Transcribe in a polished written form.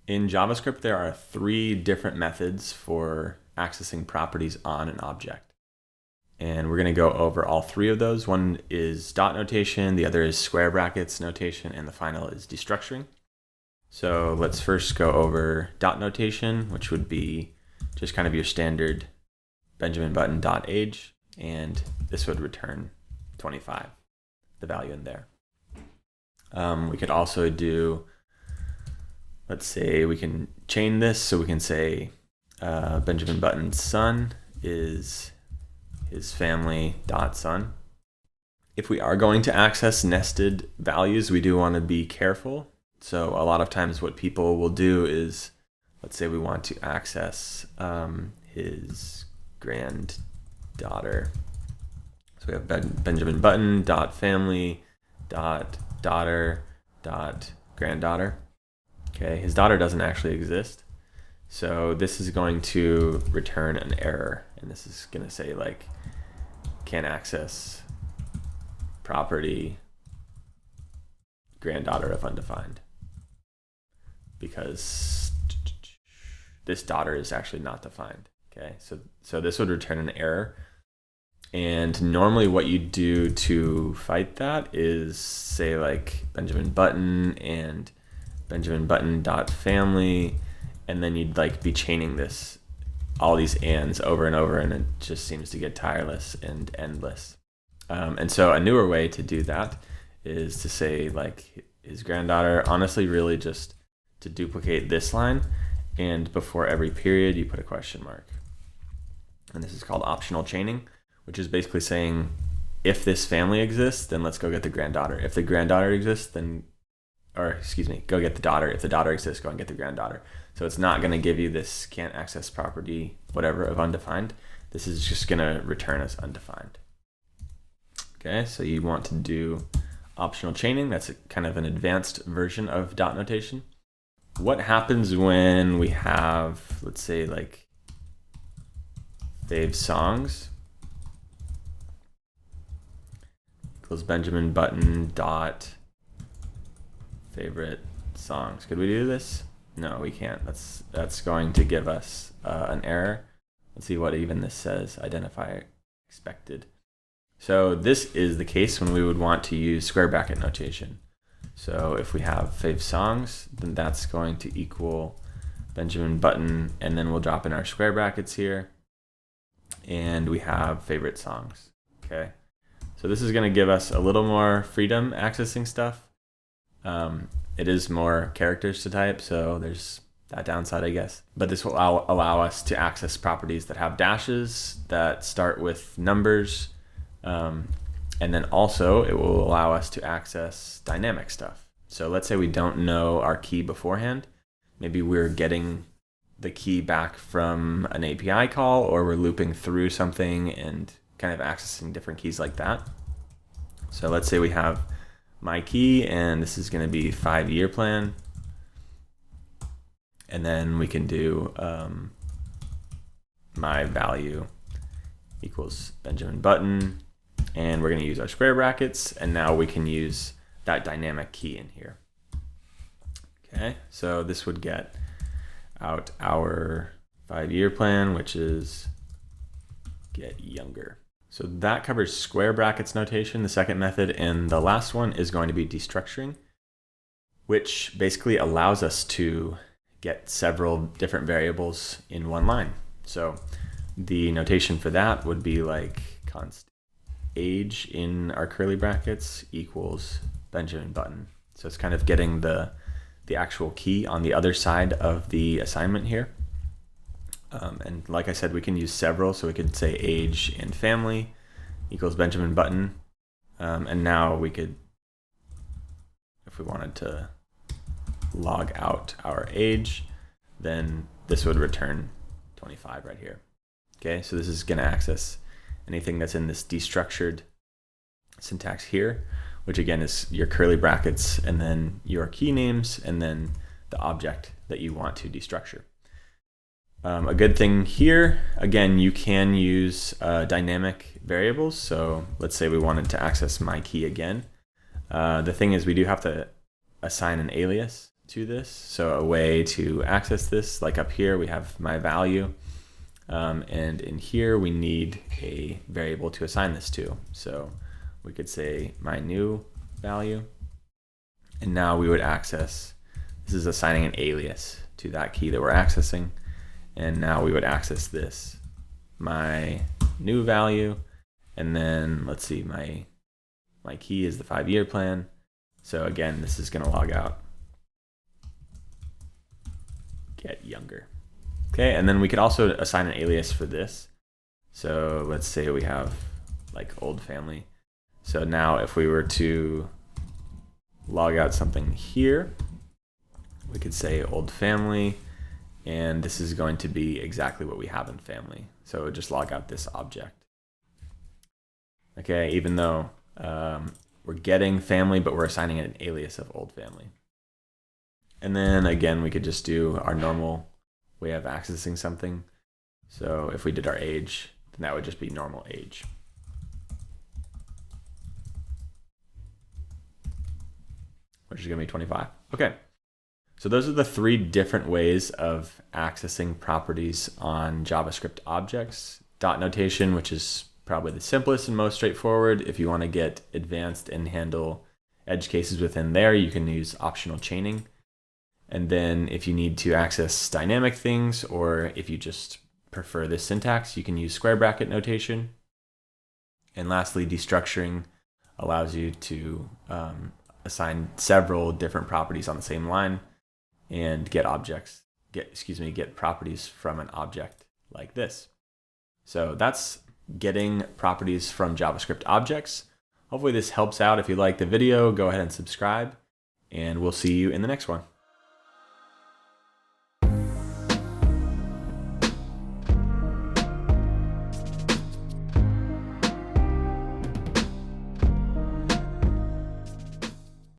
In JavaScript, there are 3 different methods for accessing properties on an object. And we're going to go over all 3 of those. One is dot notation, the other is square brackets notation, and the final is destructuring. So let's first go over dot notation, which would be just kind of your standard Benjamin Button dot age, and this would return 25, the value in there. We could also do, let's say we can chain this, so we can say Benjamin Button's son is his family dot son. If we are going to access nested values, we do want to be careful. So a lot of times what people will do is, let's say we want to access his granddaughter. So we have Benjamin Button dot family dot daughter dot granddaughter. Okay, his daughter doesn't actually exist. So this is going to return an error, and this is going to say like can't access property granddaughter of undefined, because this daughter is actually not defined. Okay, so this would return an error. And normally what you do to fight that is say like Benjamin Button and Benjamin Button dot family, and then you'd like be chaining this, all these ands over and over, and it just seems to get tireless and endless. And so a newer way to do that is to say like his granddaughter, honestly really just to duplicate this line, and before every period you put a question mark. And this is called optional chaining, which is basically saying if this family exists, then let's go get the granddaughter. If the granddaughter exists, then, or excuse me, go get the daughter. If the daughter exists, go and get the granddaughter. So it's not going to give you this can't access property, whatever, of undefined. This is just going to return as undefined. Okay, so you want to do optional chaining. That's kind of an advanced version of dot notation. What happens when we have, let's say like fave songs equals Benjamin Button dot favorite songs? Could we do this? No, we can't. That's going to give us an error. Let's see what even this says. Identify expected. So this is the case when we would want to use square bracket notation. So if we have fave songs, then that's going to equal Benjamin Button, and then we'll drop in our square brackets here, and we have favorite songs. Okay, so this is going to give us a little more freedom accessing stuff. It is more characters to type, so there's that downside, I guess. But this will allow us to access properties that have dashes, that start with numbers, and then also it will allow us to access dynamic stuff. So let's say we don't know our key beforehand. Maybe we're getting the key back from an API call, or we're looping through something and kind of accessing different keys like that. So let's say we have my key, and this is going to be 5-year plan. And then we can do my value equals Benjamin Button, and we're going to use our square brackets, and now we can use that dynamic key in here. Okay, so this would get out our 5-year plan, which is get younger. So that covers square brackets notation, the second method, and the last one is going to be destructuring, which basically allows us to get several different variables in one line. So the notation for that would be like const age in our curly brackets equals Benjamin Button. So it's kind of getting the actual key on the other side of the assignment here. And like I said, we can use several, so we could say age and family equals Benjamin Button. And now we could, if we wanted to log out our age, then this would return 25 right here. Okay, so this is going to access anything that's in this destructured syntax here, which again is your curly brackets and then your key names and then the object that you want to destructure. A good thing here, again, you can use dynamic variables. So let's say we wanted to access my key again. The thing is we do have to assign an alias. to this. So a way to access this, like up here, we have my value. And in here, we need a variable to assign this to. So we could say my new value. And now we would access, this is assigning an alias to that key that we're accessing. And now we would access this, my new value. And then let's see, my key is the 5-year plan. So again, this is going to log out get younger. Okay, and then we could also assign an alias for this. So let's say we have like old family. So now if we were to log out something here, we could say old family, and this is going to be exactly what we have in family. So it would just log out this object. Okay, even though we're getting family, but we're assigning an alias of old family. And then again, we could just do our normal way of accessing something. So if we did our age, then that would just be normal age. Which is going to be 25. Okay. So those are the 3 different ways of accessing properties on JavaScript objects. Dot notation, which is probably the simplest and most straightforward. If you want to get advanced and handle edge cases within there, you can use optional chaining. And then if you need to access dynamic things, or if you just prefer this syntax, you can use square bracket notation. And lastly, destructuring allows you to assign several different properties on the same line and get properties from an object like this. So that's getting properties from JavaScript objects. Hopefully this helps out. If you like the video, go ahead and subscribe, and we'll see you in the next one.